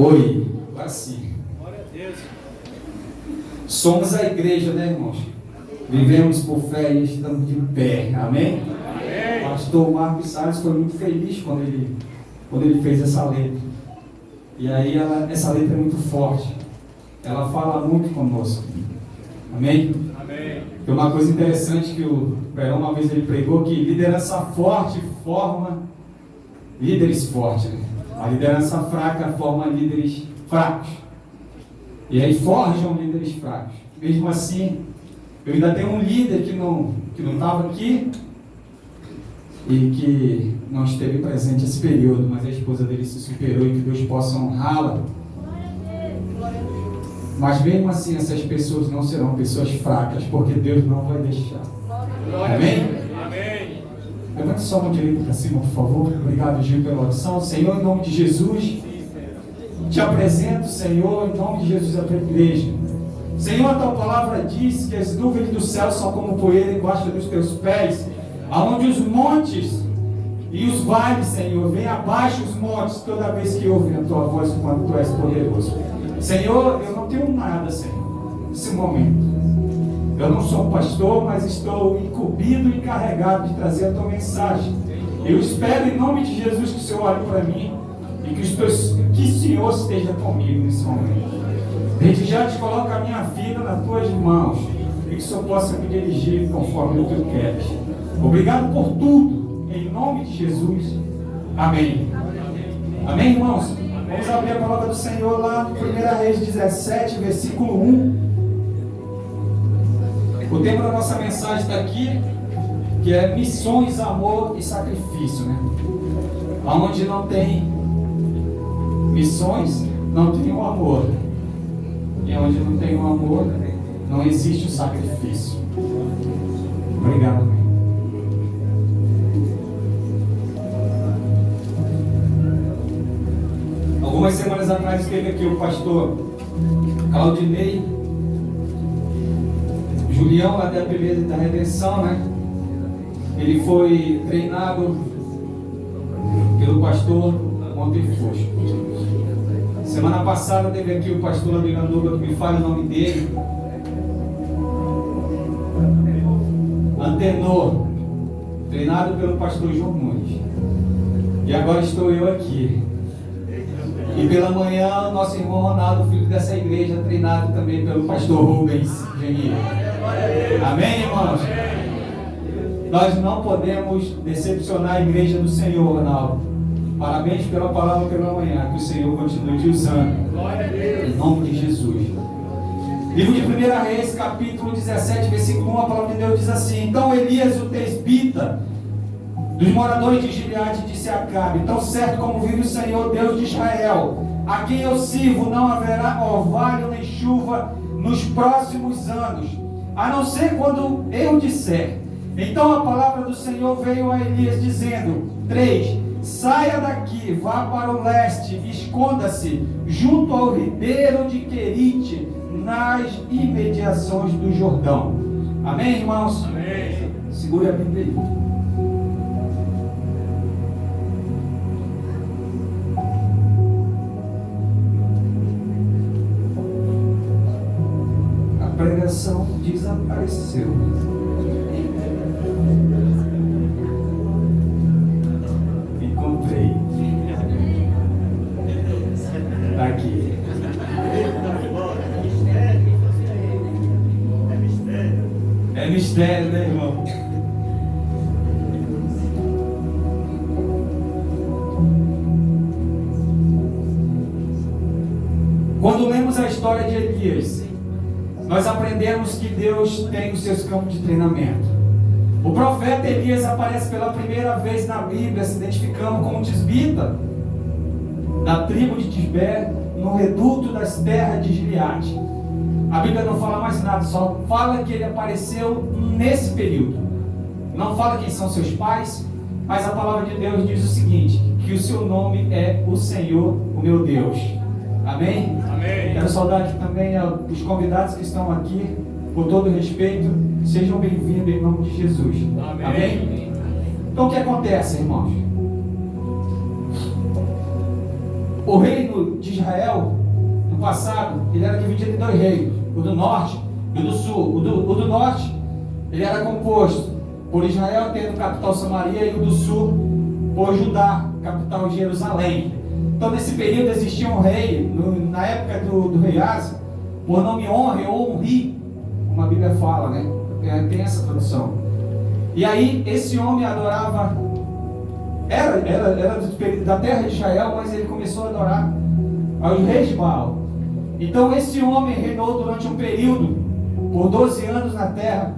Oi, agora sim. Glória a Deus. Somos a igreja, né, irmãos? Vivemos por fé e estamos de pé. Amém? Amém. O pastor Marcos Salles foi muito feliz quando ele fez essa letra. E aí essa letra é muito forte. Ela fala muito conosco. Amém? Amém. Tem uma coisa interessante que o Perão uma vez ele pregou, que liderança forte forma líderes fortes, né? A liderança fraca forma líderes fracos. E aí forjam líderes fracos. Mesmo assim, eu ainda tenho um líder que não estava aqui e que não esteve presente esse período, mas a esposa dele se superou e que Deus possa honrá-la. Mas mesmo assim, essas pessoas não serão pessoas fracas, porque Deus não vai deixar. Amém? Amém. Levante sua mão direita para cima, por favor. Obrigado, Gil, pela oração. Senhor, em nome de Jesus, te apresento, Senhor, em nome de Jesus, a tua igreja. Senhor, a tua palavra diz que as nuvens do céu são como poeira embaixo dos teus pés, aonde os montes e os vales, Senhor, vêm abaixo os montes toda vez que ouvem a tua voz quando tu és poderoso. Senhor, eu não tenho nada, Senhor, nesse momento. Eu não sou um pastor, mas estou incumbido e encarregado de trazer a tua mensagem. Eu espero em nome de Jesus que o Senhor olhe para mim e que o Senhor esteja comigo nesse momento. Desde já te coloco a minha vida nas tuas mãos e que o Senhor possa me dirigir conforme tu queres. Obrigado por tudo, em nome de Jesus. Amém. Amém, irmãos? Vamos abrir a palavra do Senhor lá no 1 Reis 17, versículo 1. O tema da nossa mensagem está aqui, que é missões, amor e sacrifício, né? Onde não tem missões, não tem o amor. E onde não tem o amor, não existe o sacrifício. Obrigado. Algumas semanas atrás esteve aqui o pastor Claudinei Julião, lá da Beleza e da Redenção, né? Ele foi treinado pelo pastor Montefusco. Semana passada teve aqui o pastor Abiranduba, que me fala o nome dele. Antenor, treinado pelo pastor João Nunes. E agora estou eu aqui. E pela manhã, nosso irmão Ronaldo, filho dessa igreja, treinado também pelo pastor Rubens Genier. Amém, irmãos? Nós não podemos decepcionar a igreja do Senhor, Ronaldo. Parabéns pela palavra pela manhã, que o Senhor continue te usando. Em nome de Jesus. Livro de 1 Reis, capítulo 17, versículo 1, a palavra de Deus diz assim: Então Elias, o tesbita, dos moradores de Gileade, disse a Acabe: Tão certo como vive o Senhor, Deus de Israel, a quem eu sirvo, não haverá orvalho nem chuva nos próximos anos, a não ser quando eu disser. Então a palavra do Senhor veio a Elias dizendo: 3. Saia daqui, vá para o leste, esconda-se junto ao ribeiro de Querite, nas imediações do Jordão. Amém, irmãos? Amém. Segure a Bíblia aí. A pregação desapareceu. Encontrei. Está aqui. É mistério, né, irmão? Quando lemos a história de Elias, nós aprendemos que Deus tem os seus campos de treinamento. O profeta Elias aparece pela primeira vez na Bíblia, se identificando como tisbita da tribo de Tisbé, no reduto das terras de Gileade. A Bíblia não fala mais nada, só fala que ele apareceu nesse período. Não fala quem são seus pais, mas a palavra de Deus diz o seguinte: que o seu nome é o Senhor, o meu Deus. Amém? Amém. Quero saudar aqui também os convidados que estão aqui, por todo respeito, sejam bem-vindos em nome de Jesus. Amém. Amém? Então o que acontece, irmãos? o reino de Israel, no passado, ele era dividido em dois reinos, o do norte e o do sul. O do norte, ele era composto por Israel, tendo capital Samaria, e o do sul, por Judá, capital Jerusalém. Então, nesse período, existia um rei, na época do rei Asa, por nome Honre ou Onri, como a Bíblia fala, né? Tem essa tradução. E aí, esse homem adorava, era da terra de Israel, mas ele começou a adorar aos reis de Baal. Então, esse homem reinou durante um período, por 12 anos na terra,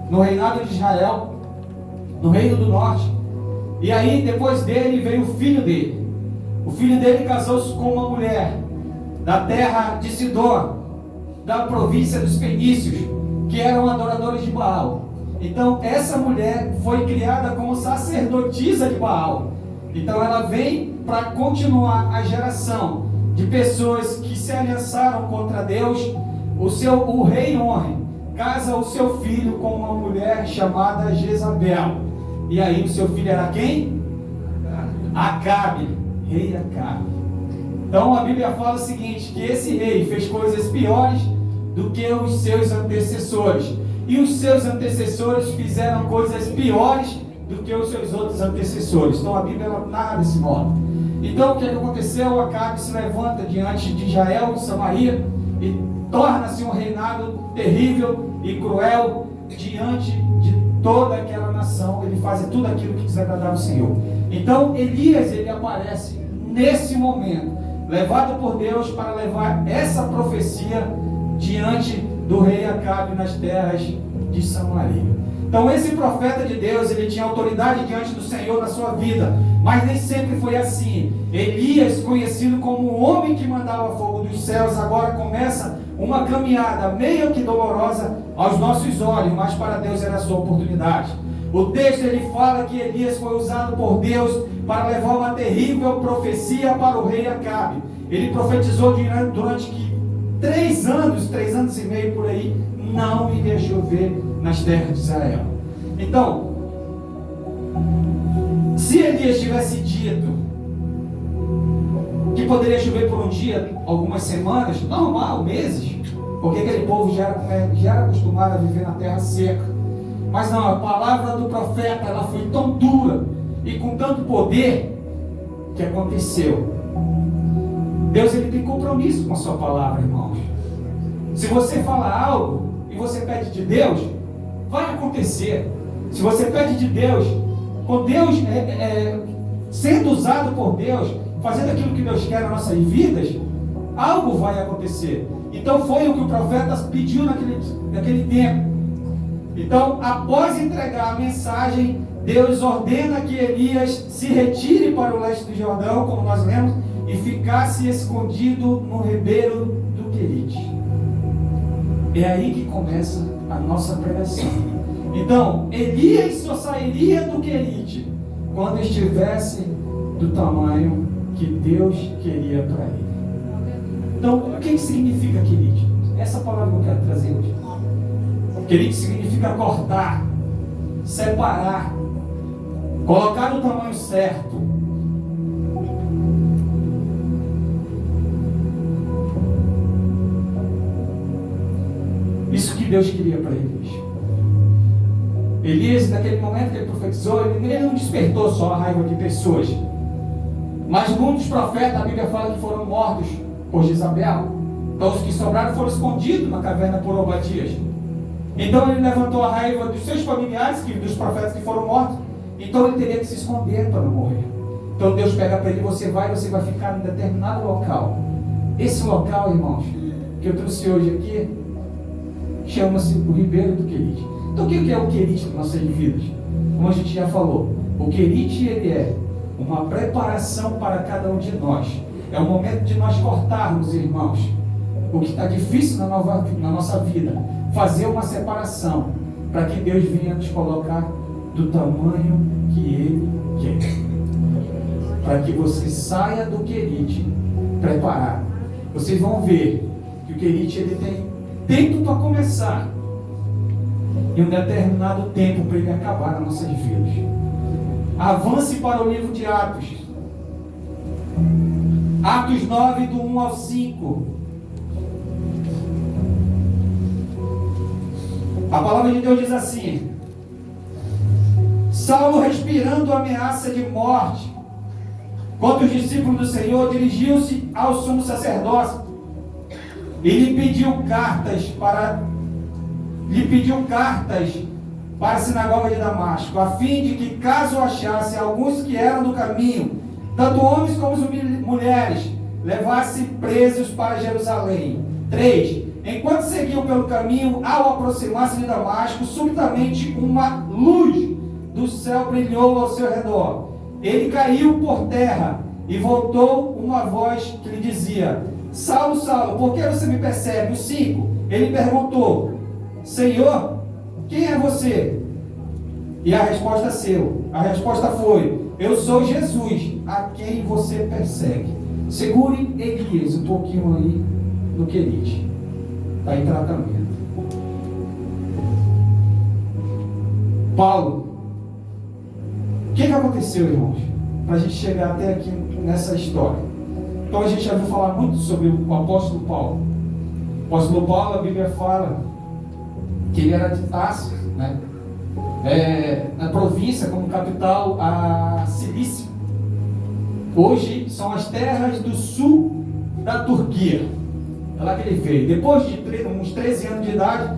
no reinado de Israel, no reino do norte. E aí, depois dele, veio o filho dele. O filho dele casou-se com uma mulher da terra de Sidom, da província dos Fenícios, que eram adoradores de Baal. Então, essa mulher foi criada como sacerdotisa de Baal. Então, ela vem para continuar a geração de pessoas que se aliançaram contra Deus. O rei Honre casa o seu filho com uma mulher chamada Jezabel. E aí, o seu filho era quem? Acabe, rei Acabe. Então, a Bíblia fala o seguinte, que esse rei fez coisas piores do que os seus antecessores. E os seus antecessores fizeram coisas piores do que os seus outros antecessores. Então a Bíblia narra desse modo. Então o que aconteceu? Acabe se levanta diante de Israel e Samaria e torna-se um reinado terrível e cruel diante de toda aquela nação. Ele faz tudo aquilo que desagradava o Senhor. Então Elias, ele aparece nesse momento, levado por Deus para levar essa profecia diante do rei Acabe nas terras de Samaria. Então esse profeta de Deus, ele tinha autoridade diante do Senhor na sua vida, mas nem sempre foi assim. Elias, conhecido como o homem que mandava fogo dos céus, agora começa uma caminhada meio que dolorosa aos nossos olhos, mas para Deus era a sua oportunidade. O texto, ele fala que Elias foi usado por Deus para levar uma terrível profecia para o rei Acabe. Ele profetizou durante 3 anos e meio por aí, não iria chover nas terras de Israel. Então, se Elias tivesse dito que poderia chover por um dia, algumas semanas, normal, meses, porque aquele povo já era acostumado a viver na terra seca. Mas não, a palavra do profeta, ela foi tão dura e com tanto poder que aconteceu. Deus, ele tem compromisso com a sua palavra, irmãos. Se você fala algo e você pede de Deus, vai acontecer. Se você pede de Deus, com Deus sendo usado por Deus, fazendo aquilo que Deus quer nas nossas vidas, algo vai acontecer. Então foi o que o profeta pediu naquele tempo. Então, após entregar a mensagem, Deus ordena que Elias se retire para o leste do Jordão, como nós lemos, e ficasse escondido no ribeiro do Querite. É aí que começa a nossa pregação. Então, Elias só sairia do Querite quando estivesse do tamanho que Deus queria para ele. Então, o que significa Querite? Essa palavra que eu quero trazer hoje. Querite significa cortar, separar, colocar no tamanho certo. Isso que Deus queria para Elias. Elias, naquele momento que ele profetizou, ele não despertou só a raiva de pessoas. Mas muitos profetas, a Bíblia fala que foram mortos por Jezabel. Então os que sobraram foram escondidos na caverna por Obadias. Então ele levantou a raiva dos seus familiares, dos profetas que foram mortos. Então ele teria que se esconder para não morrer. Então Deus pega para ele, você vai ficar em determinado local. Esse local, irmãos, que eu trouxe hoje aqui, chama-se o Ribeiro do Querite. Então o que é o Querite nas nossas vidas? Como a gente já falou, o Querite, ele é uma preparação para cada um de nós. É o momento de nós cortarmos, irmãos, o que está difícil na nossa vida. Fazer uma separação para que Deus venha nos colocar do tamanho que Ele quer. Para que você saia do Querite preparado. Vocês vão ver que o Querite, ele tem tempo para começar e um determinado tempo para ele acabar nas nossas vidas. Avance para o livro de Atos. Atos 9, do 1 ao 5. A palavra de Deus diz assim: Saulo, respirando ameaça de morte contra os discípulos do Senhor, dirigiu-se ao sumo sacerdócio e lhe pediu cartas para a sinagoga de Damasco, a fim de que, caso achasse alguns que eram do caminho, tanto homens como mulheres, levasse presos para Jerusalém. 3. Enquanto seguiam pelo caminho, ao aproximar-se de Damasco, subitamente uma luz do céu brilhou ao seu redor. Ele caiu por terra e voltou uma voz que lhe dizia: Saulo, Saulo, por que você me persegue? 5. Ele perguntou: Senhor, quem é você? E a resposta foi: eu sou Jesus, a quem você persegue. Segure Elias um pouquinho aí no querido. Está em tratamento. Paulo, o que aconteceu, irmãos, para a gente chegar até aqui nessa história? Então a gente já ouviu falar muito sobre o apóstolo Paulo. O apóstolo Paulo, a Bíblia fala que ele era de Tarso, né? Na província, como capital, a Cilícia. Hoje são as terras do sul da Turquia. É lá que ele veio. Depois de uns 13 anos de idade,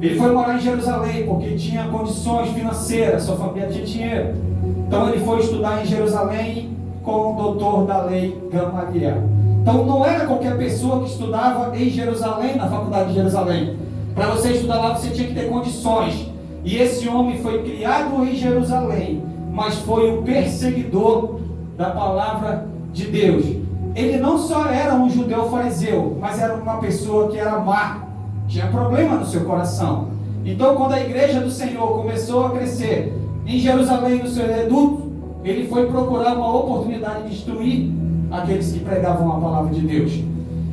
ele foi morar em Jerusalém, porque tinha condições financeiras, sua família tinha dinheiro. Então ele foi estudar em Jerusalém com o doutor da lei Gamaliel. Então não era qualquer pessoa que estudava em Jerusalém, na faculdade de Jerusalém. Para você estudar lá, você tinha que ter condições. E esse homem foi criado em Jerusalém, mas foi o perseguidor da palavra de Deus. Ele não só era um judeu fariseu, mas era uma pessoa que era má, tinha problema no seu coração. Então, quando a igreja do Senhor começou a crescer em Jerusalém, no seu reduto, ele foi procurar uma oportunidade de destruir aqueles que pregavam a palavra de Deus.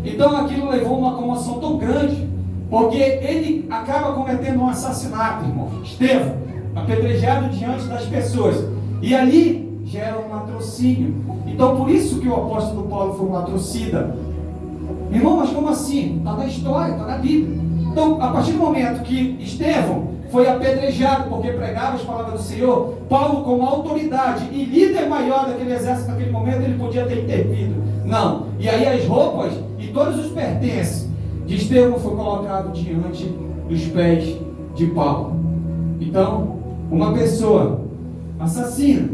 Então aquilo levou uma comoção tão grande, porque ele acaba cometendo um assassinato, irmão. Estevão, apedrejado diante das pessoas. E ali gera um latrocínio. Então por isso que o apóstolo Paulo foi um latrocida. Irmão, mas como assim? Está na história, está na Bíblia. Então, a partir do momento que Estevão foi apedrejado porque pregava as palavras do Senhor, Paulo, como autoridade e líder maior daquele exército naquele momento, ele podia ter intervido. Não. E aí as roupas e todos os pertences de Estevão foi colocado diante dos pés de Paulo. Então, uma pessoa assassina,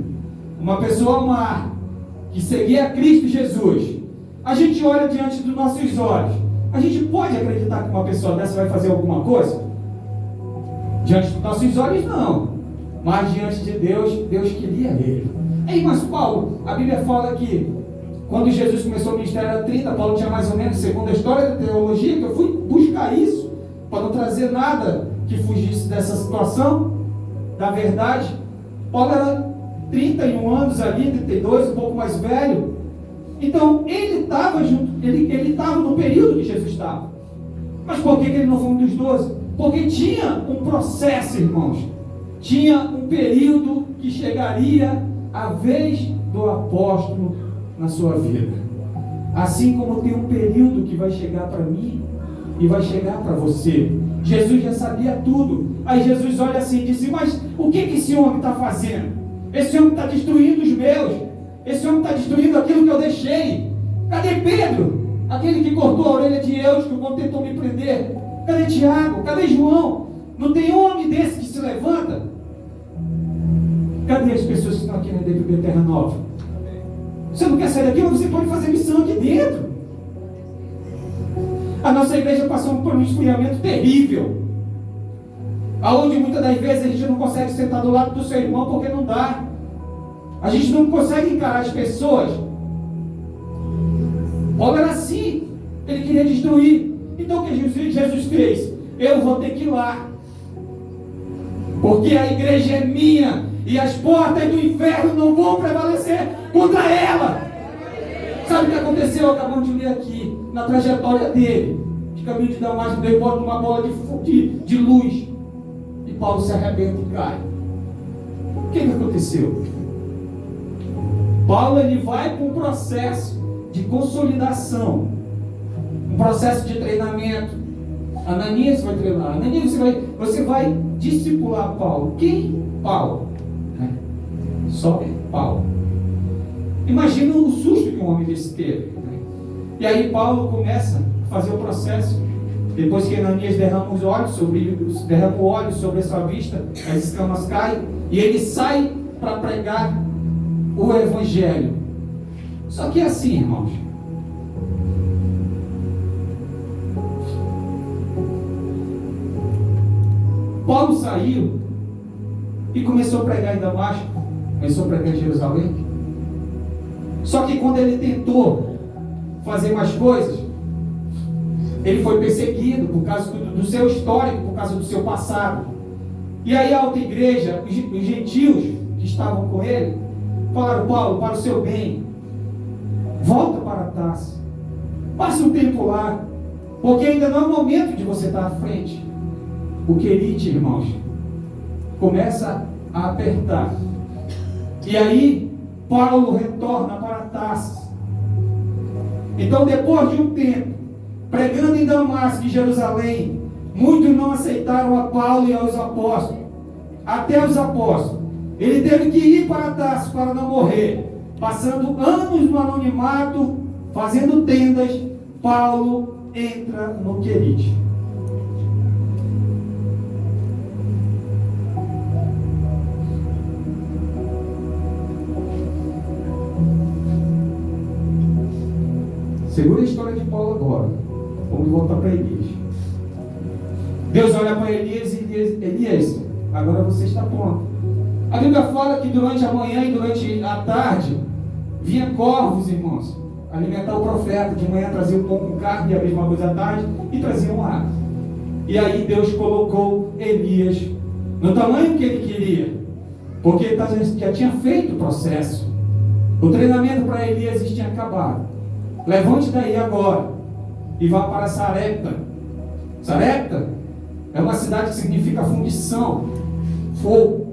uma pessoa má, que seguia a Cristo Jesus, a gente olha diante dos nossos olhos, a gente pode acreditar que uma pessoa dessa vai fazer alguma coisa? Diante dos nossos olhos, não. Mas diante de Deus, Deus queria ele. Ei, mas Paulo, a Bíblia fala que quando Jesus começou o ministério era 30, Paulo tinha mais ou menos, segundo a história da teologia, que eu fui buscar isso, para não trazer nada que fugisse dessa situação, da verdade. Paulo era 31 anos ali, 32, um pouco mais velho. Então, ele estava junto, ele estava no período que Jesus estava. Mas por que ele não foi um dos 12? Porque tinha um processo, irmãos. Tinha um período que chegaria a vez do apóstolo na sua vida. Assim como tem um período que vai chegar para mim e vai chegar para você. Jesus já sabia tudo. Aí Jesus olha assim e disse: mas o que esse homem está fazendo? Esse homem está destruindo os meus. Esse homem está destruindo aquilo que eu deixei. Cadê Pedro? Aquele que cortou a orelha de Eutico quando tentou me prender. Cadê Tiago? Cadê João? Não tem homem desse que se levanta? Cadê as pessoas que estão aqui na DPB Terra Nova? Você não quer sair daqui, mas você pode fazer missão aqui dentro. A nossa igreja passou por um esfriamento terrível, aonde muitas das vezes a gente não consegue sentar do lado do seu irmão porque não dá. A gente não consegue encarar as pessoas. Paulo era assim, ele queria destruir. Então o que Jesus fez? Eu vou ter que ir lá, porque a igreja é minha e as portas do inferno não vão prevalecer contra ela. Sabe o que aconteceu? Acabamos de ler aqui, na trajetória dele, de caminho de Damasco, deu embora numa bola de luz, e Paulo se arrebenta e cai. O que aconteceu? Paulo, ele vai para um processo de consolidação, um processo de treinamento. Ananias vai treinar. Ananias, você vai discipular Paulo. Quem? Paulo. Só Paulo. Imagina o susto que um homem desse teve. E aí Paulo começa a fazer o processo. Depois que Ananias derrama o óleo sobre a sua vista, as escamas caem, e ele sai para pregar o evangelho. Só que é assim, irmãos. Paulo saiu e começou a pregar em Damasco, começou a pregar em Jerusalém. Só que quando ele tentou fazer mais coisas, ele foi perseguido por causa do seu histórico, por causa do seu passado. E aí a alta igreja, os gentios que estavam com ele, falaram: Paulo, para o seu bem, volta para Tarso, passe um tempo lá, porque ainda não é o momento de você estar à frente. O querite, irmãos, começa a apertar. E aí Paulo retorna para Tarso. Então, depois de um tempo pregando em Damasco e Jerusalém, muitos não aceitaram a Paulo e aos apóstolos, até os apóstolos. Ele teve que ir para Tarso para não morrer, passando anos no anonimato, fazendo tendas. Paulo entra no querite. Segura a história de Paulo agora. Vamos voltar para Elias. Deus olha para Elias e diz: Elias, agora você está pronto. A Bíblia fala que durante a manhã e durante a tarde vinha corvos, irmãos, alimentar o profeta. De manhã trazia um pão com carne, e a mesma coisa à tarde, e traziam água. E aí Deus colocou Elias no tamanho que ele queria, porque ele já tinha feito o processo. O treinamento para Elias tinha acabado. Levante daí agora e vá para Sarepta. Sarepta é uma cidade que significa fundição, fogo.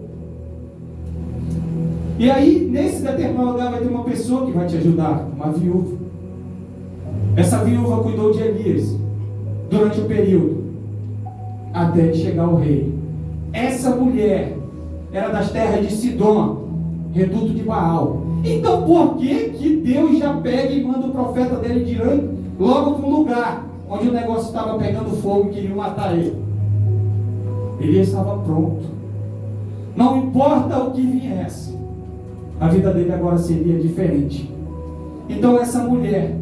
E aí, nesse determinado lugar, vai ter uma pessoa que vai te ajudar, uma viúva. Essa viúva cuidou de Elias durante o período, até chegar ao rei. Essa mulher era das terras de Sidom, reduto de Baal. Então por que Deus já pega e manda o profeta dele direto logo para um lugar onde o negócio estava pegando fogo e queriam matar ele? Ele estava pronto. Não importa o que viesse, a vida dele agora seria diferente. Então essa mulher,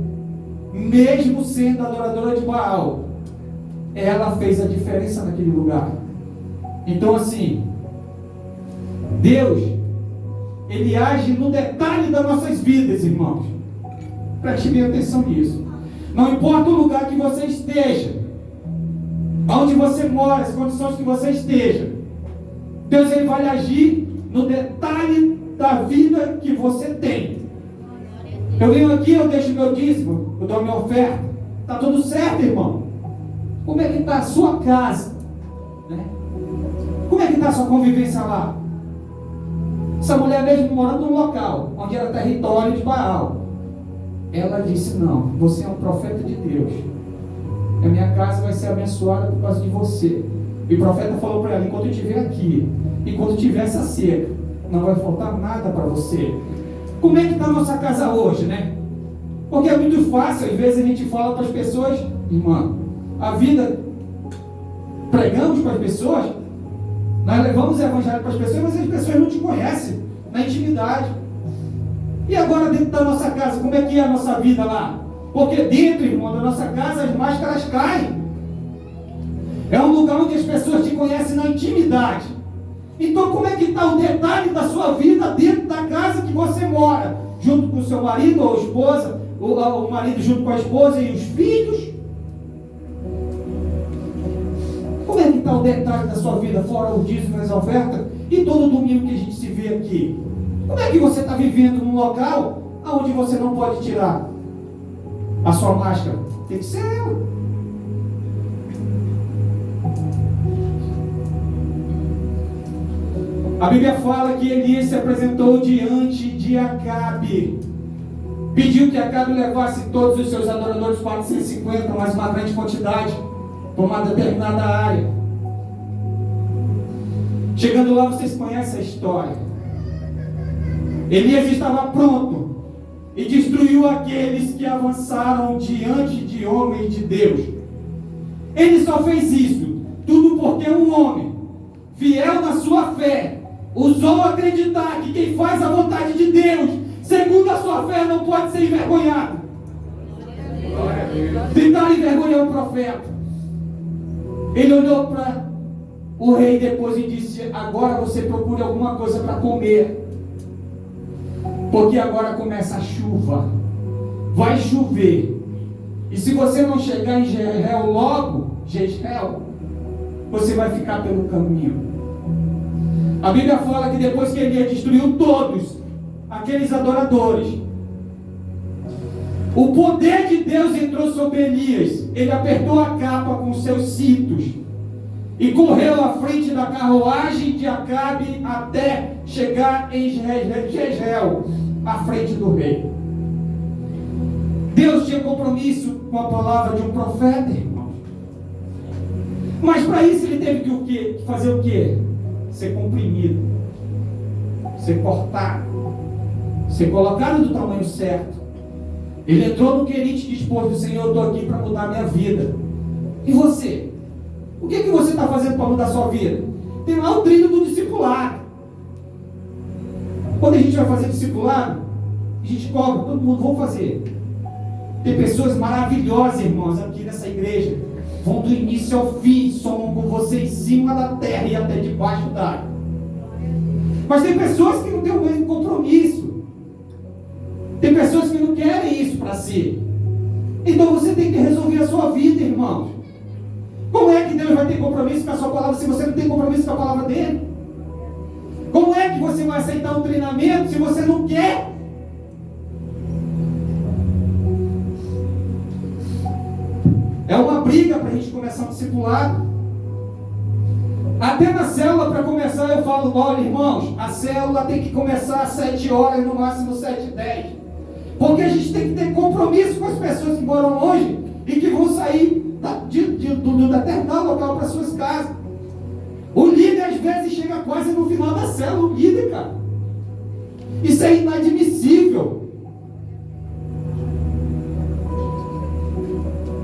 mesmo sendo adoradora de Baal, ela fez a diferença naquele lugar. Então assim, Deus, Ele age no detalhe das nossas vidas, irmãos. Preste bem atenção nisso. Não importa o lugar que você esteja, onde você mora, as condições que você esteja, Deus, Ele vai agir no detalhe da vida que você tem. Eu venho aqui, eu deixo meu dízimo, eu dou minha oferta. Está tudo certo, irmão? Como é que está a sua casa? Como é que está a sua convivência lá? Essa mulher mesmo morando num local onde era território de Baal, ela disse: não, você é um profeta de Deus, a minha casa vai ser abençoada por causa de você. E o profeta falou para ela: enquanto eu estiver aqui, enquanto tiver essa seca, não vai faltar nada para você. Como é que está a nossa casa hoje, né? Porque é muito fácil, às vezes a gente fala para as pessoas: irmã, a vida, pregamos para as pessoas, nós levamos o evangelho para as pessoas, mas as pessoas não te conhecem na intimidade. E agora dentro da nossa casa, como é que é a nossa vida lá? Porque dentro, irmão, da nossa casa as máscaras caem. É um lugar onde as pessoas te conhecem na intimidade. Então como é que está o detalhe da sua vida dentro da casa que você mora? Junto com o seu marido ou esposa, o marido junto com a esposa e os filhos? Como é que está o detalhe da sua vida, fora o dízimo e as ofertas, e todo domingo que a gente se vê aqui? Como é que você está vivendo num local onde você não pode tirar a sua máscara? Tem que ser eu. A Bíblia fala que Elias se apresentou diante de Acabe. pediu que Acabe levasse todos os seus adoradores, 450, mais uma grande quantidade, para uma determinada área. Chegando lá, vocês conhecem a história. Elias estava pronto e destruiu aqueles que avançaram diante de homens de Deus. Ele só fez isso, tudo porque um homem, fiel na sua fé, ousou acreditar que quem faz a vontade de Deus, segundo a sua fé, não pode ser envergonhado. Tentaram envergonhar o profeta. Ele olhou para o rei depois e disse: agora você procure alguma coisa para comer, porque agora começa a chuva, vai chover, e se você não chegar em Jezreel logo, você vai ficar pelo caminho. A Bíblia fala que depois que ele destruiu todos aqueles adoradores, o poder de Deus entrou sobre Elias. Ele apertou a capa com seus cintos e correu à frente da carruagem de Acabe até chegar em Jezreel, à frente do rei. Deus tinha compromisso com a palavra de um profeta, irmãos. Mas para isso ele teve que fazer o quê? Ser comprimido, ser cortado, ser colocado do tamanho certo. Ele entrou no querite e dispôs: Senhor, eu estou aqui para mudar a minha vida. E você? O que você está fazendo para mudar a sua vida? Tem lá o trilho do discipulado. Quando a gente vai fazer discipulado, a gente cobra, todo mundo, vamos fazer. Tem pessoas maravilhosas, irmãos, aqui nessa igreja. Vão do início ao fim, somam com você em cima da terra e até debaixo d'água. Mas tem pessoas que não têm o mesmo compromisso. Tem pessoas que não querem isso para si. Então você tem que resolver a sua vida, irmãos. Como é que Deus vai ter compromisso com a sua palavra se você não tem compromisso com a palavra dele? Como é que você vai aceitar um treinamento se você não quer? É uma briga para a gente começar um discipulado. Até na célula, para começar, eu falo: olha, irmãos, a célula tem que começar às 7 horas, no máximo 7h10. Porque a gente tem que ter compromisso com as pessoas que moram longe e que vão sair do determinado local para suas casas. O líder às vezes chega quase no final da célula, o líder, cara. Isso é inadmissível.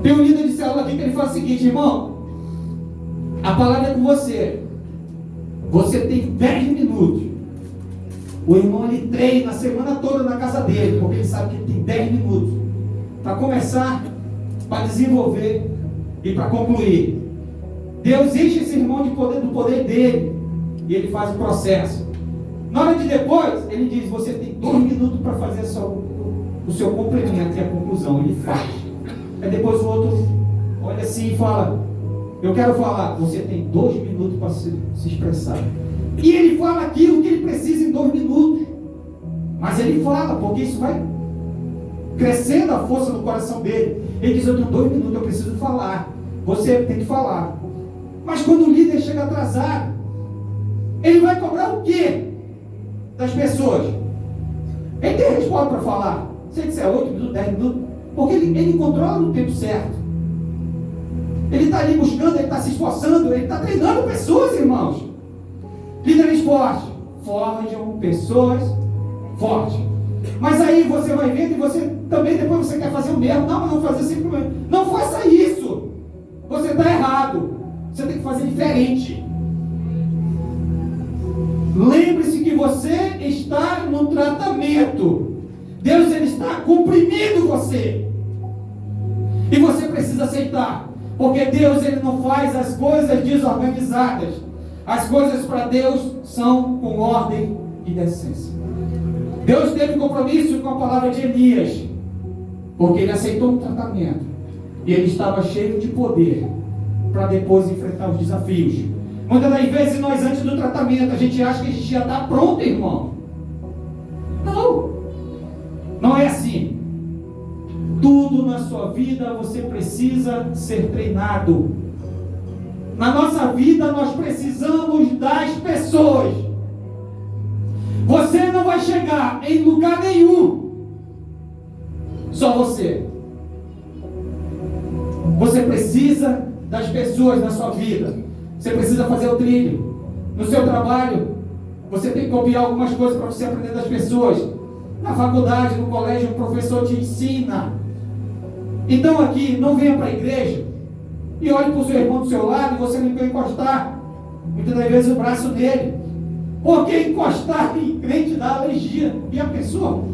Tem um líder de célula aqui que ele fala o seguinte: irmão, a palavra é com você. Você tem 10 minutos. O irmão, ele treina a semana toda na casa dele, porque ele sabe que ele tem 10 minutos para começar, para desenvolver e para concluir. Deus enche esse irmão do poder dele, e ele faz o processo. Na hora de depois, ele diz: você tem 2 minutos para fazer o seu complemento, que é a conclusão. Ele faz. Aí depois o outro olha assim e fala: eu quero falar. Você tem 2 minutos para se expressar. E ele fala aquilo que ele precisa em 2 minutos. Mas ele fala, porque isso vai crescendo a força no coração dele. Ele diz: eu tenho 2 minutos, eu preciso falar. Você tem que falar. Mas quando o líder chega atrasado, ele vai cobrar o quê das pessoas? Ele tem resposta para falar. Se ele disser 8 minutos, 10 minutos, porque ele controla no tempo certo. Ele está ali buscando, ele está se esforçando, ele está treinando pessoas, irmãos. Líderes fortes forjam pessoas fortes. Mas aí você vai vendo e você também depois você quer fazer o mesmo. Não, mas não fazer simplesmente. Não faça isso. Você está errado. Você tem que fazer diferente. Lembre-se que você está no tratamento. Deus, ele está comprimindo você. E você precisa aceitar. Porque Deus, ele não faz as coisas desorganizadas. As coisas para Deus são com ordem e decência. Deus teve compromisso com a palavra de Elias, porque ele aceitou um tratamento. E ele estava cheio de poder para depois enfrentar os desafios. Muitas das vezes nós, antes do tratamento, a gente acha que a gente já está pronto, irmão. Não. Não é assim. Tudo na sua vida você precisa ser treinado. Na nossa vida nós precisamos das pessoas. Você não vai chegar em lugar nenhum Só você. Você precisa das pessoas na sua vida. Você precisa fazer o trilho. No seu trabalho, você tem que copiar algumas coisas para você aprender das pessoas. Na faculdade, no colégio, o professor te ensina. Então aqui, não venha para a igreja e olhe para o seu irmão do seu lado e você não quer encostar. Muitas das vezes o braço dele. Porque encostar em crente dá alergia. E a pessoa?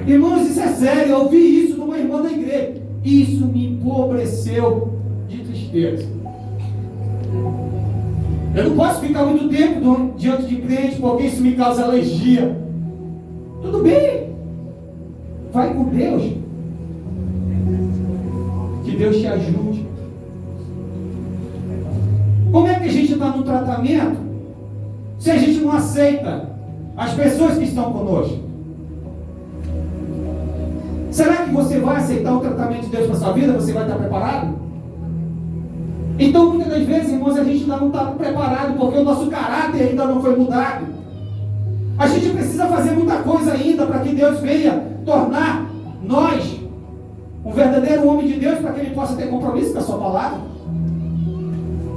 Irmãos, isso é sério. Eu ouvi isso de uma irmã da igreja. Isso me empobreceu de tristeza. Eu não posso ficar muito tempo diante de crente porque isso me causa alergia. Tudo bem. Vai com Deus. Que Deus te ajude. Como é que a gente está no tratamento se a gente não aceita as pessoas que estão conosco? Será que você vai aceitar o tratamento de Deus para a sua vida? Você vai estar preparado? Então, muitas das vezes, irmãos, a gente ainda não está preparado porque o nosso caráter ainda não foi mudado. A gente precisa fazer muita coisa ainda para que Deus venha tornar nós um verdadeiro homem de Deus, para que Ele possa ter compromisso com a sua palavra.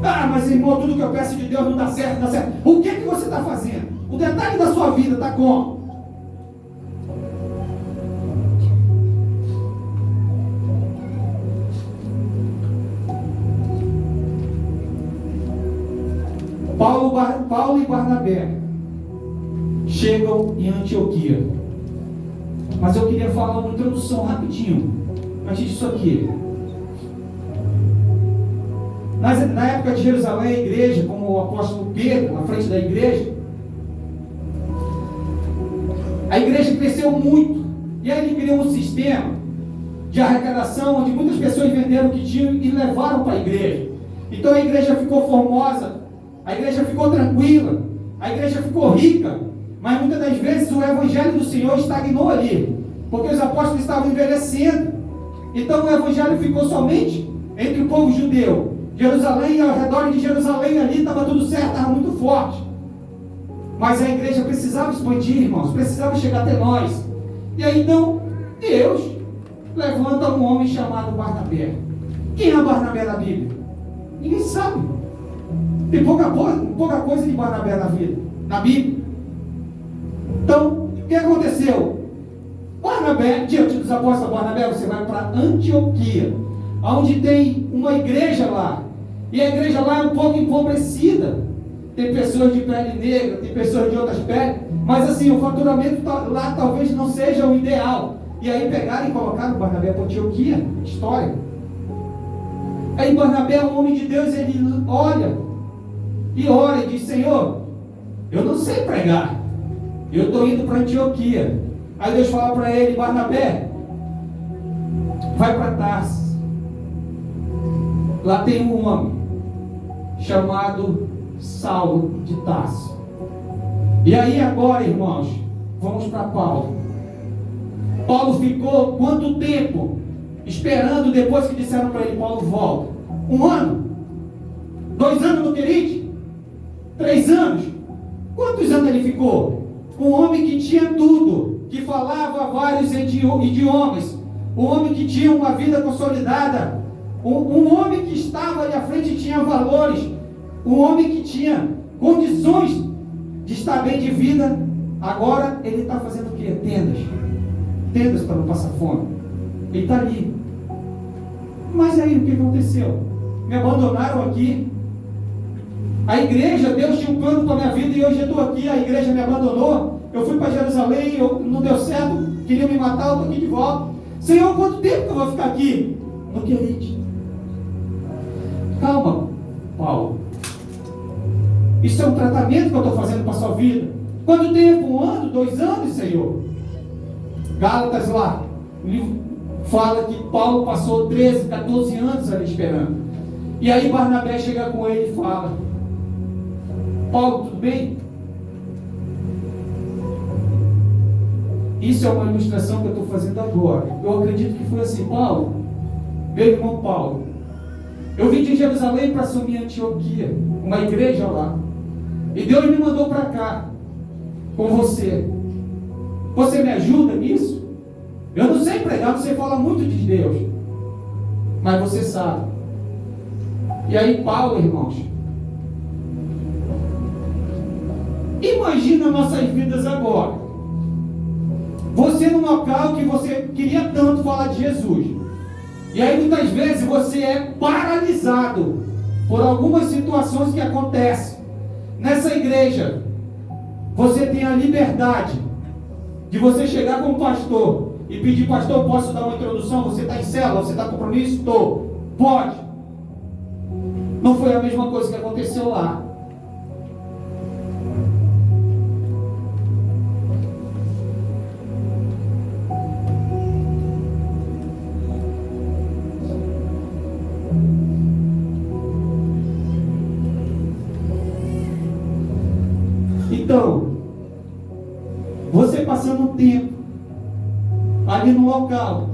Ah, mas irmão, tudo que eu peço de Deus não dá certo, não dá certo. O que você está fazendo? O detalhe da sua vida está como? Paulo e Barnabé chegam em Antioquia. Mas eu queria falar uma introdução rapidinho, antes disso aqui. Na época de Jerusalém, a igreja, como o apóstolo Pedro, na frente da igreja, a igreja cresceu muito. E aí ele criou um sistema de arrecadação, onde muitas pessoas venderam o que tinham e levaram para a igreja. Então a igreja ficou formosa, a igreja ficou tranquila, a igreja ficou rica, mas muitas das vezes o evangelho do Senhor estagnou ali, porque os apóstolos estavam envelhecendo. Então o evangelho ficou somente entre o povo judeu. Jerusalém, ao redor de Jerusalém ali estava tudo certo, estava muito forte. Mas a igreja precisava expandir, irmãos, precisava chegar até nós. E aí então, Deus levanta um homem chamado Barnabé. Quem é Barnabé na Bíblia? Ninguém sabe. Tem pouca coisa de Barnabé na Bíblia. Então, o que aconteceu? Barnabé, diante dos apóstolos Barnabé, você vai para Antioquia, onde tem uma igreja lá. E a igreja lá é um pouco empobrecida. Tem pessoas de pele negra, tem pessoas de outras peles. Mas assim, o faturamento lá talvez não seja o ideal. E aí pegaram e colocaram Barnabé para Antioquia. História. Aí Barnabé é um homem de Deus, ele olha e ora e diz: Senhor, eu não sei pregar, eu estou indo para Antioquia. Aí Deus fala para ele: Barnabé, vai para Tarso. Lá tem um homem chamado Saulo de Tarso. E aí agora, irmãos, vamos para Paulo. Paulo ficou quanto tempo esperando depois que disseram para ele: Paulo, volta? 1 ano? 2 anos no Querite? 3 anos? Quantos anos ele ficou? Um homem que tinha tudo, que falava vários idiomas, um homem que tinha uma vida consolidada, um homem que estava ali à frente e tinha valores, um homem que tinha condições de estar bem de vida. Agora ele está fazendo o quê? Tendas para não passar fome. Ele está ali. Mas aí o que aconteceu? Me abandonaram aqui. A igreja, Deus tinha um plano para a minha vida e hoje eu estou aqui. A igreja me abandonou. Eu fui para Jerusalém, não deu certo, queriam me matar, eu estou aqui de volta. Senhor, quanto tempo que eu vou ficar aqui? No Querite. Calma, Paulo. Isso é um tratamento que eu estou fazendo para a sua vida. Quanto tempo? 1 ano, 2 anos, Senhor? Gálatas lá, o livro fala que Paulo passou 13, 14 anos ali esperando. E aí Barnabé chega com ele e fala: Paulo, tudo bem? Isso é uma ilustração que eu estou fazendo agora. Eu acredito que foi assim: Paulo, meu irmão Paulo, eu vim de Jerusalém para assumir Antioquia, uma igreja lá. E Deus me mandou para cá, com você. Você me ajuda nisso? Eu não sei pregar, não sei falar muito de Deus, mas você sabe. E aí Paulo, irmãos, imagina nossas vidas agora. Você num local que você queria tanto falar de Jesus, e aí muitas vezes você é paralisado por algumas situações que acontecem. Nessa igreja, você tem a liberdade de você chegar com o pastor e pedir: pastor, posso dar uma introdução? Você está em célula? Você está com compromisso? Estou. Pode. Não foi a mesma coisa que aconteceu lá. Então, você passando um tempo ali no local,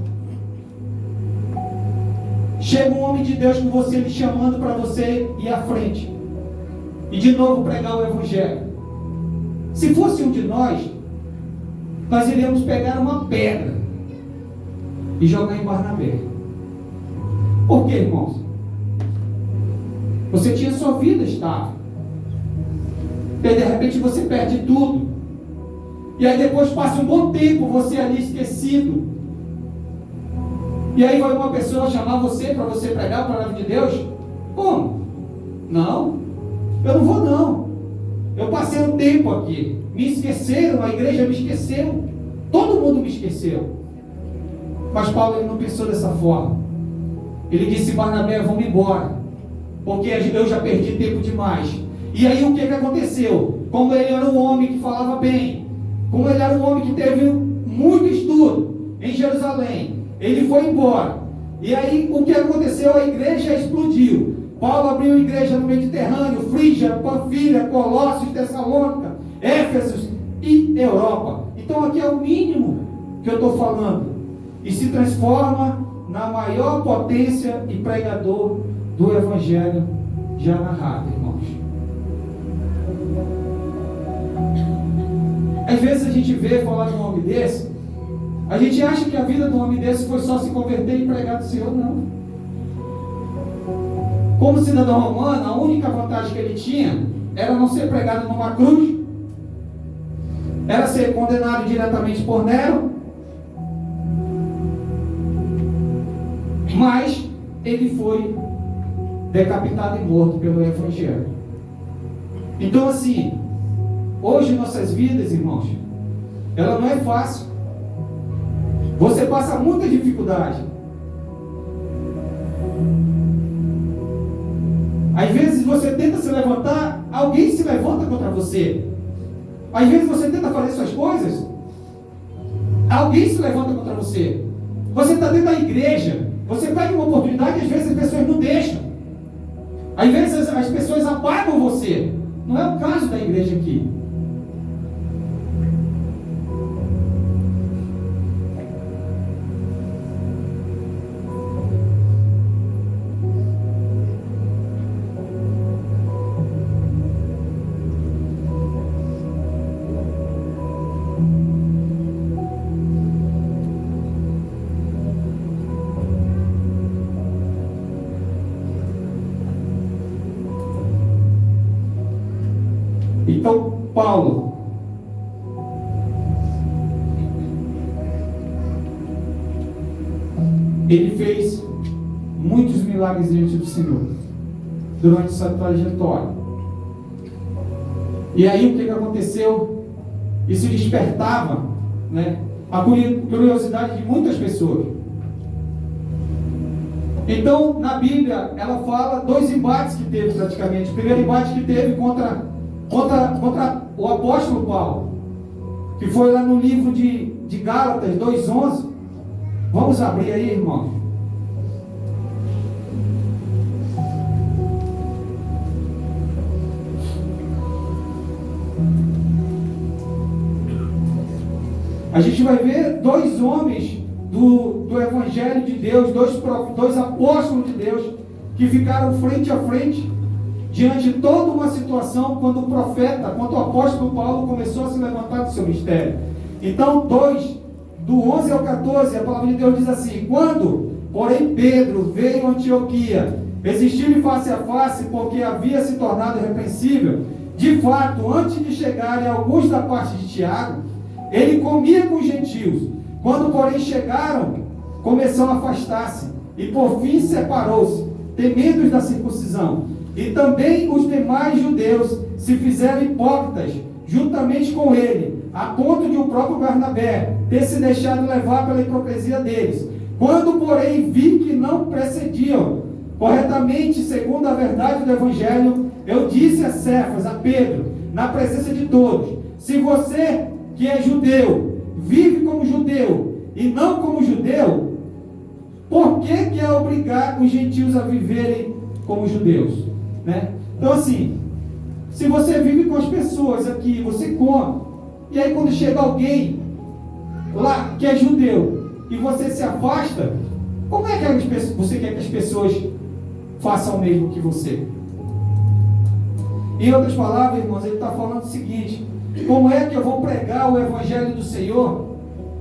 chega um homem de Deus com você, lhe chamando para você ir à frente e de novo pregar o Evangelho. Se fosse um de nós iríamos pegar uma pedra e jogar em Barnabé. Por quê, irmãos? Você tinha sua vida estável, e aí de repente você perde tudo, e aí depois passa um bom tempo você ali esquecido, e aí vai uma pessoa chamar você para você pregar a palavra de Deus. Como? Não, eu não vou não, eu passei um tempo aqui, me esqueceram, a igreja me esqueceu, todo mundo me esqueceu. Mas Paulo, ele não pensou dessa forma. Ele disse: Barnabé, vamos embora, porque eu já perdi tempo demais. E aí o que aconteceu? Como ele era um homem que falava bem, como ele era um homem que teve muito estudo em Jerusalém, ele foi embora. E aí o que aconteceu? A igreja explodiu. Paulo abriu igreja no Mediterrâneo, Frígia, Panfilha, Colossos, Tessalônica, Éfeso e Europa. Então aqui é o mínimo que eu estou falando. E se transforma na maior potência e pregador do Evangelho já narrado, irmãos. Às vezes a gente vê falar de um homem desse, a gente acha que a vida de um homem desse foi só se converter e pregar do Senhor. Não. Como cidadão romano, a única vantagem que ele tinha era não ser pregado numa cruz, era ser condenado diretamente por Nero, mas ele foi decapitado e morto pelo Evangelho. Então assim, hoje nossas vidas, irmãos, ela não é fácil. Você passa muita dificuldade. Às vezes você tenta se levantar, alguém se levanta contra você. Às vezes você tenta fazer suas coisas, alguém se levanta contra você. Você está dentro da igreja, você pega uma oportunidade e às vezes as pessoas não deixam. Às vezes as pessoas apagam você. Não é o caso da igreja aqui. Então, Paulo, ele fez muitos milagres diante do Senhor durante essa trajetória. E aí o que aconteceu? Isso despertava, né, a curiosidade de muitas pessoas. Então, na Bíblia, ela fala dois embates que teve praticamente. O primeiro embate que teve contra o apóstolo Paulo, que foi lá no livro de Gálatas 2:11. Vamos abrir aí, irmão. A gente vai ver dois homens do Evangelho de Deus, dois apóstolos de Deus, que ficaram frente a frente diante de toda uma situação, quando o apóstolo Paulo começou a se levantar do seu mistério. Então, dois do 11 ao 14, a palavra de Deus diz assim: quando, porém, Pedro veio a Antioquia, resistiu-lhe face a face, porque havia se tornado irrepreensível. De fato, antes de chegarem alguns da parte de Tiago, ele comia com os gentios. Quando, porém, chegaram, começou a afastar-se, e por fim separou-se, temendo da circuncisão. E também os demais judeus se fizeram hipócritas, juntamente com ele, a ponto de o próprio Barnabé ter se deixado levar pela hipocrisia deles. Quando, porém, vi que não procediam corretamente segundo a verdade do Evangelho, eu disse a Cefas, a Pedro, na presença de todos: se você, que é judeu, vive como judeu e não como judeu, por que quer obrigar os gentios a viverem como judeus? Né? Então, assim, se você vive com as pessoas aqui, você come, e aí quando chega alguém lá que é judeu e você se afasta, como é que você quer que as pessoas façam o mesmo que você? Em outras palavras, irmãos, ele está falando o seguinte: como é que eu vou pregar o Evangelho do Senhor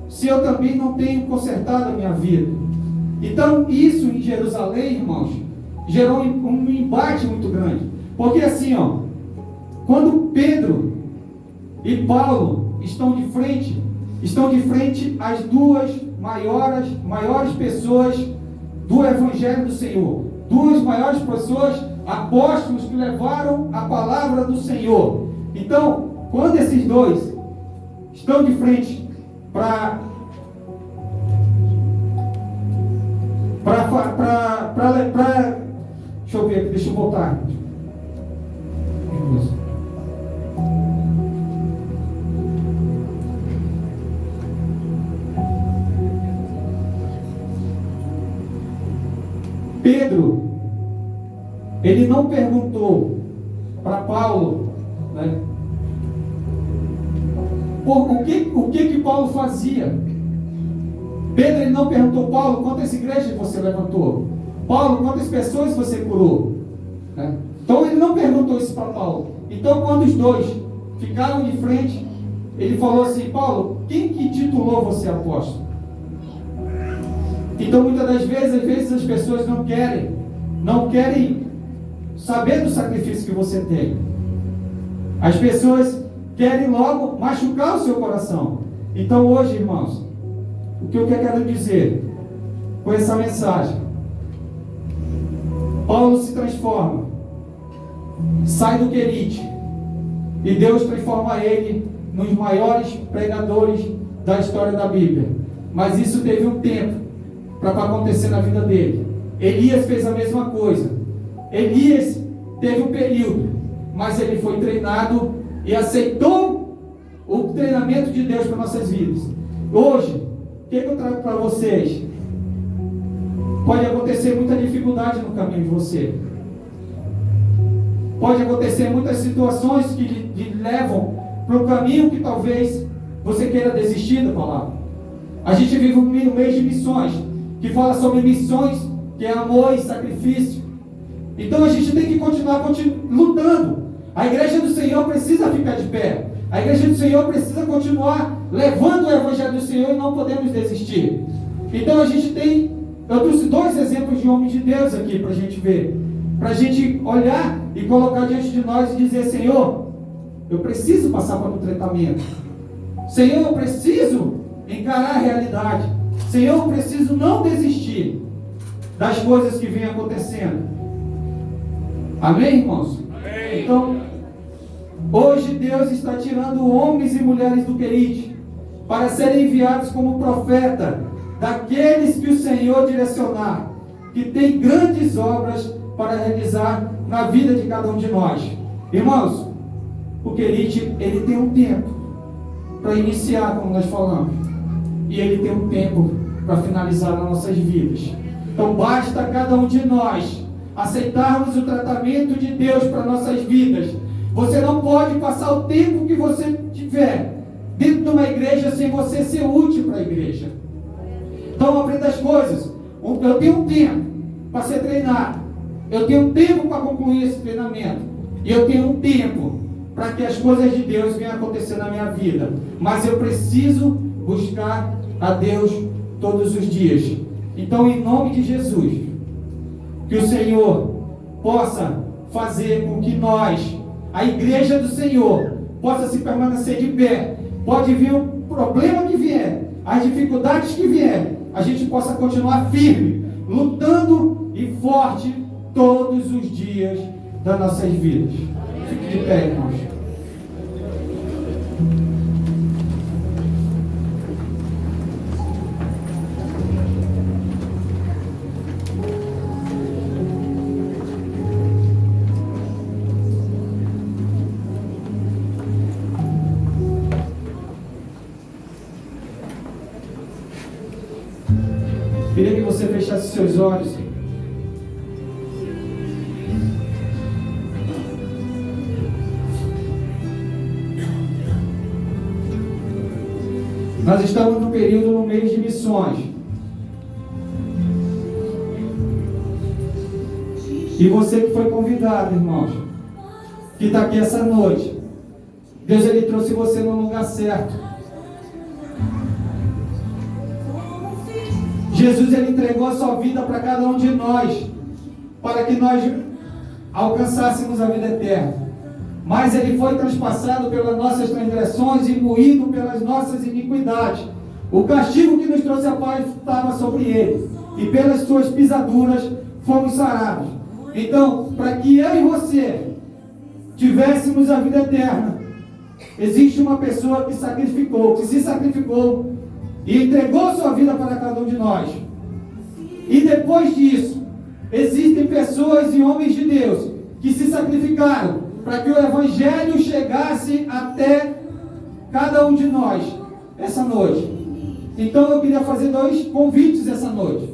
se eu também não tenho consertado a minha vida? Então, isso em Jerusalém, irmãos, gerou um embate muito grande. Porque assim, quando Pedro e Paulo estão de frente às duas maiores pessoas do Evangelho do Senhor. Duas maiores pessoas, apóstolos que levaram a palavra do Senhor. Então, quando esses dois estão de frente deixa eu ver aqui, deixa eu voltar. Pedro, ele não perguntou para Paulo, né, o que Paulo fazia. Pedro, ele não perguntou: Paulo, quantas igrejas você levantou? Paulo, quantas pessoas você curou? Né? Então ele não perguntou isso para Paulo. Então, quando os dois ficaram de frente, ele falou assim: Paulo, quem que titulou você apóstolo? Então, muitas das vezes, às vezes as pessoas não querem saber do sacrifício que você tem. As pessoas querem logo machucar o seu coração. Então, hoje, irmãos, o que eu quero dizer com essa mensagem: Paulo se transforma, sai do Querite, e Deus transforma ele nos maiores pregadores da história da Bíblia. Mas isso teve um tempo para acontecer na vida dele. Elias fez a mesma coisa. Elias teve um período, mas ele foi treinado e aceitou o treinamento de Deus para nossas vidas. Hoje, o que eu trago para vocês? Pode acontecer muita dificuldade no caminho de você. Pode acontecer muitas situações que lhe levam para um caminho que talvez você queira desistir da palavra. A gente vive um mês de missões, que fala sobre missões, que é amor e sacrifício. Então a gente tem que continuar lutando. A igreja do Senhor precisa ficar de pé. A igreja do Senhor precisa continuar levando o Evangelho do Senhor, e não podemos desistir. Então a gente tem, eu trouxe 2 exemplos de homens de Deus aqui para a gente ver, para a gente olhar e colocar diante de nós e dizer: Senhor, eu preciso passar por um tratamento. Senhor, eu preciso encarar a realidade. Senhor, eu preciso não desistir das coisas que vêm acontecendo. Amém, irmãos? Amém. Então, hoje Deus está tirando homens e mulheres do Querite para serem enviados como profeta daqueles que o Senhor direcionar, que tem grandes obras para realizar na vida de cada um de nós. Irmãos, o Querite, ele tem um tempo para iniciar, como nós falamos, e ele tem um tempo para finalizar nas nossas vidas. Então basta cada um de nós aceitarmos o tratamento de Deus para nossas vidas. Você não pode passar o tempo que você tiver dentro de uma igreja sem você ser útil para a igreja. Então aprenda as coisas. Eu tenho um tempo para ser treinado. Eu tenho um tempo para concluir esse treinamento. E eu tenho um tempo para que as coisas de Deus venham acontecer na minha vida. Mas eu preciso buscar a Deus todos os dias. Então, em nome de Jesus, que o Senhor possa fazer com que nós, a igreja do Senhor, possa se permanecer de pé. Pode vir o problema que vier, as dificuldades que vier, a gente possa continuar firme, lutando e forte todos os dias das nossas vidas. Fique de pé, irmãos. Queria que você fechasse seus olhos. Nós estamos no período, no mês de missões. E você que foi convidado, irmãos, que está aqui essa noite, Deus, Ele trouxe você no lugar certo. Jesus, Ele entregou a sua vida para cada um de nós, para que nós alcançássemos a vida eterna. Mas Ele foi transpassado pelas nossas transgressões e moído pelas nossas iniquidades. O castigo que nos trouxe a paz estava sobre Ele, e pelas suas pisaduras fomos sarados. Então, para que eu e você tivéssemos a vida eterna, existe uma pessoa que se sacrificou e entregou sua vida para cada um de nós. E depois disso, existem pessoas e homens de Deus que se sacrificaram para que o Evangelho chegasse até cada um de nós essa noite. Então eu queria fazer 2 convites essa noite.